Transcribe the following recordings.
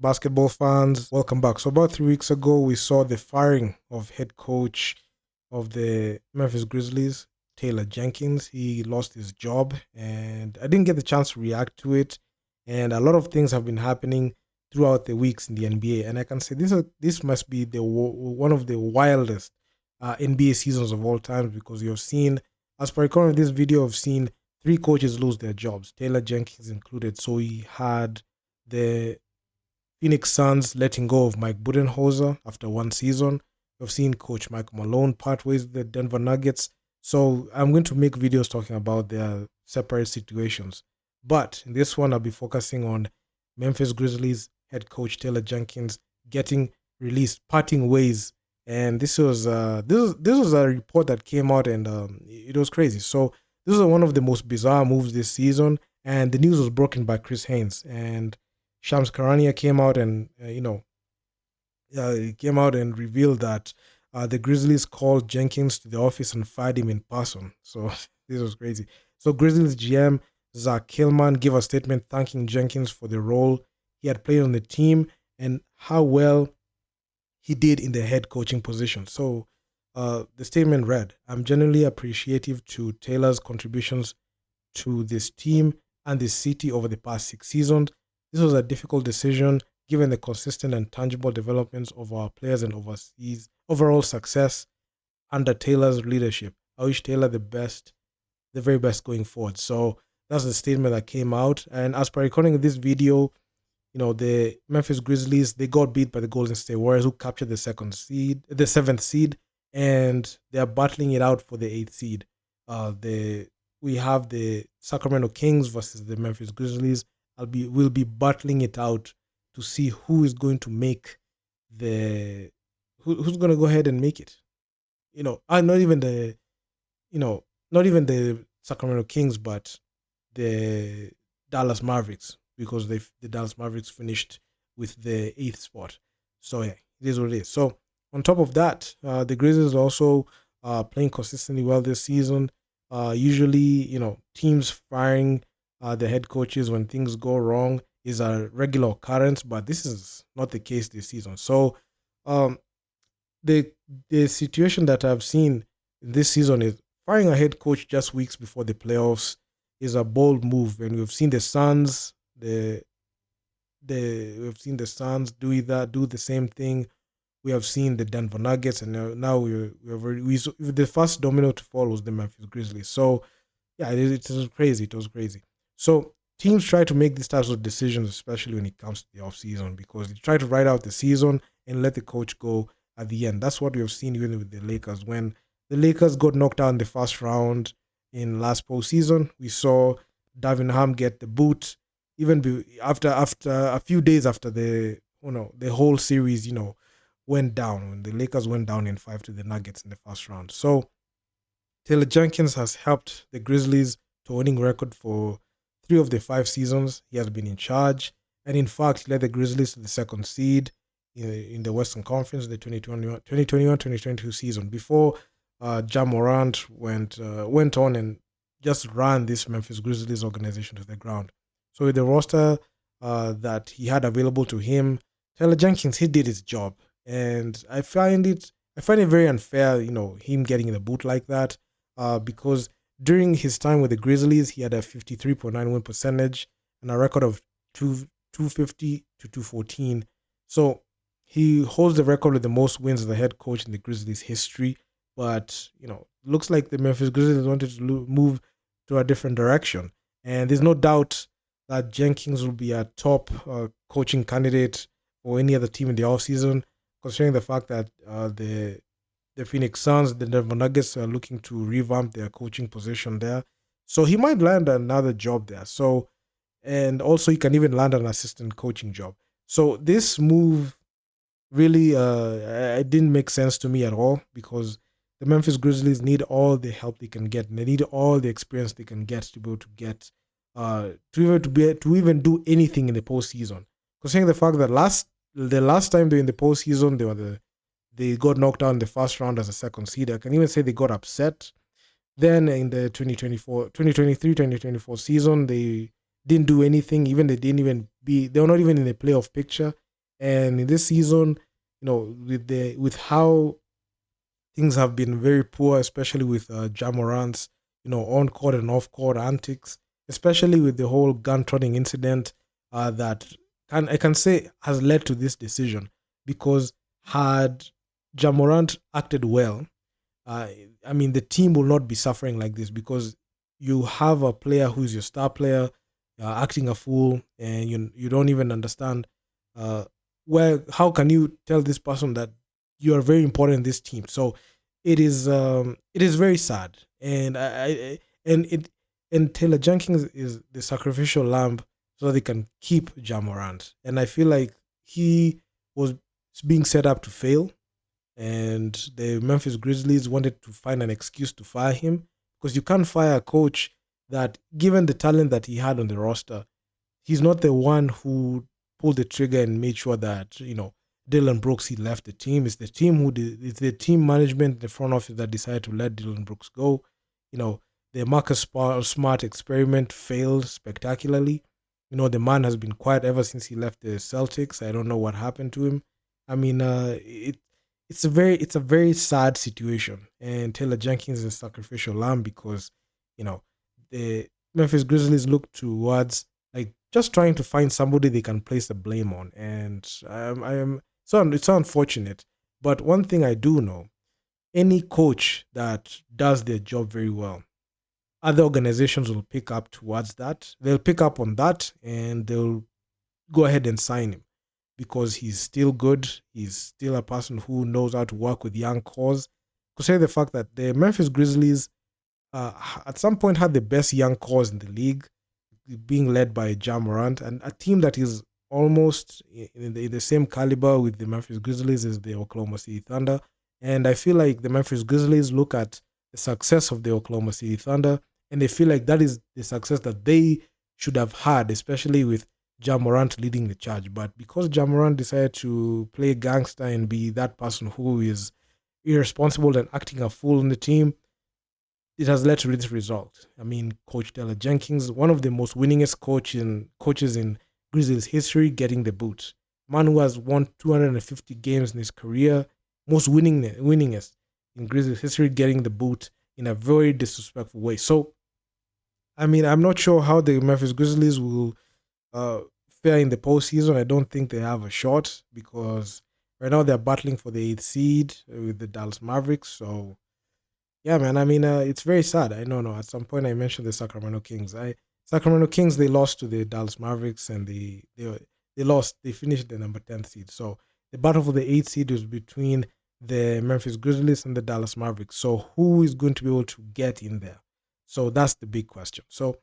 Basketball fans, welcome back. So about 3 weeks ago, we saw the firing of head coach of the Memphis Grizzlies, Taylor Jenkins. He lost his job, and I didn't get the chance to react to it. And a lot of things have been happening throughout the weeks in the NBA, and I can say this must be one of the wildest NBA seasons of all time because you've seen, as per recording this video, I've seen three coaches lose their jobs, Taylor Jenkins included. So he had the Phoenix Suns letting go of Mike Budenholzer after one season. We've seen Coach Mike Malone part ways with the Denver Nuggets. So I'm going to make videos talking about their separate situations. But in this one, I'll be focusing on Memphis Grizzlies head coach Taylor Jenkins getting released, parting ways. And this was a report that came out, and it was crazy. So this was one of the most bizarre moves this season, and the news was broken by Chris Haynes. And Shams Karania came out and he came out and revealed that the Grizzlies called Jenkins to the office and fired him in person. So this was crazy. So Grizzlies GM Zach Killman gave a statement thanking Jenkins for the role he had played on the team and how well he did in the head coaching position. So the statement read, "I'm genuinely appreciative to Taylor's contributions to this team and this city over the past 6 seasons. This was a difficult decision given the consistent and tangible developments of our players and overseas overall success under Taylor's leadership. I wish Taylor the very best going forward." So that's the statement that came out. And as per recording this video, the Memphis Grizzlies, they got beat by the Golden State Warriors, who captured the seventh seed, and they are battling it out for the eighth seed. We have the Sacramento Kings versus the Memphis Grizzlies. We'll be battling it out to see who is going to make who's going to go ahead and make it. Not even not even the Sacramento Kings, but the Dallas Mavericks, because the Dallas Mavericks finished with the eighth spot. So yeah, it is what it is. So on top of that, the Grizzlies are also playing consistently well this season. Usually, teams firing the head coaches when things go wrong is a regular occurrence, but this is not the case this season. So um, the situation that I've seen this season is firing a head coach just weeks before the playoffs is a bold move, and we've seen the Suns, we've seen the Suns do the same thing. We have seen the Denver Nuggets, and now the first domino to fall was the Memphis Grizzlies. So yeah, it was crazy. It was crazy. So teams try to make these types of decisions, especially when it comes to the off season, because they try to ride out the season and let the coach go at the end. That's what we've seen even with the Lakers. When the Lakers got knocked out in the first round in last postseason, we saw Darvin Ham get the boot. Even after a few days after the whole series went down, when the Lakers went down in 5 to the Nuggets in the first round. So Taylor Jenkins has helped the Grizzlies to a winning record for 3 of the 5 seasons he has been in charge. And in fact, he led the Grizzlies to the second seed in the Western Conference in the 2021-2022 season before Ja Morant went on and just ran this Memphis Grizzlies organization to the ground. So with the roster that he had available to him, Taylor Jenkins, he did his job. And I find it very unfair, him getting the boot like that, because during his time with the Grizzlies, he had a 53.9 win percentage and a record of 250 to 214. So he holds the record with the most wins as a head coach in the Grizzlies history. But, looks like the Memphis Grizzlies wanted to move to a different direction. And there's no doubt that Jenkins will be a top coaching candidate for any other team in the offseason, considering the fact that the Phoenix Suns, the Denver Nuggets are looking to revamp their coaching position there. So he might land another job there. So, and also he can even land an assistant coaching job. So this move really it didn't make sense to me at all, because the Memphis Grizzlies need all the help they can get. And they need all the experience they can get to be able to get to even do anything in the postseason. Considering the fact that the last time they were in the postseason, they got knocked out in the first round as a second seed. I can even say they got upset. Then in the 2023-2024 season, they didn't do anything. They were not even in the playoff picture. And in this season, with how things have been very poor, especially with Jamorant's, on court and off court antics, especially with the whole gun toting incident that I can say has led to this decision. Because had Jamorant acted well, uh, I mean, the team will not be suffering like this, because you have a player who's your star player acting a fool, and you don't even understand uh, where. How can you tell this person that you are very important in this team? So it is very sad, and and it and Taylor Jenkins is the sacrificial lamb so they can keep Jamorant, and I feel like he was being set up to fail, and the Memphis Grizzlies wanted to find an excuse to fire him, because you can't fire a coach that, given the talent that he had on the roster, he's not the one who pulled the trigger and made sure that Dylan Brooks he left the team. It's the team it's the team management, the front office that decided to let Dylan Brooks go. The Marcus Smart experiment failed spectacularly. The man has been quiet ever since he left the Celtics. I don't know what happened to him. I mean, it's a very sad situation, and Taylor Jenkins is a sacrificial lamb, because you know the Memphis Grizzlies look towards, like, just trying to find somebody they can place the blame on, and it's unfortunate. But one thing I do know: any coach that does their job very well, other organizations will pick up towards that. They'll pick up on that, and they'll go ahead and sign him, because he's still good. He's still a person who knows how to work with young cores. Consider the fact that the Memphis Grizzlies at some point had the best young cores in the league, being led by Ja Morant, and a team that is almost in the same caliber with the Memphis Grizzlies is the Oklahoma City Thunder. And I feel like the Memphis Grizzlies look at the success of the Oklahoma City Thunder, and they feel like that is the success that they should have had, especially with Ja Morant leading the charge. But because Ja Morant decided to play gangster and be that person who is irresponsible and acting a fool in the team, it has led to this result. I mean, Coach Taylor Jenkins, one of the most winningest coaches in Grizzlies history, getting the boot. Man who has won 250 games in his career, most winningest in Grizzlies history, getting the boot in a very disrespectful way. So, I mean, I'm not sure how the Memphis Grizzlies will uh, fare in the postseason. I don't think they have a shot, because right now they're battling for the eighth seed with the Dallas Mavericks. So yeah, man. I mean, it's very sad. I know. No, at some point I mentioned the Sacramento Kings. Sacramento Kings, they lost to the Dallas Mavericks, and they lost. They finished the number 10th seed. So the battle for the eighth seed was between the Memphis Grizzlies and the Dallas Mavericks. So who is going to be able to get in there? So that's the big question. So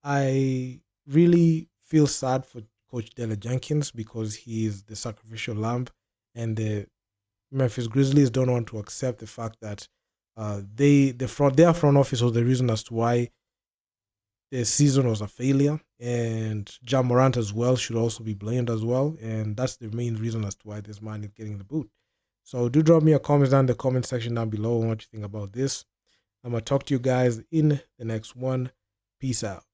I really feel sad for Coach Taylor Jenkins, because he is the sacrificial lamb, and the Memphis Grizzlies don't want to accept the fact that their front office was the reason as to why the season was a failure, and Ja Morant as well should also be blamed as well, and that's the main reason as to why this man is getting the boot. So do drop me a comment down in the comment section down below on what you think about this. I'm gonna talk to you guys in the next one. Peace out.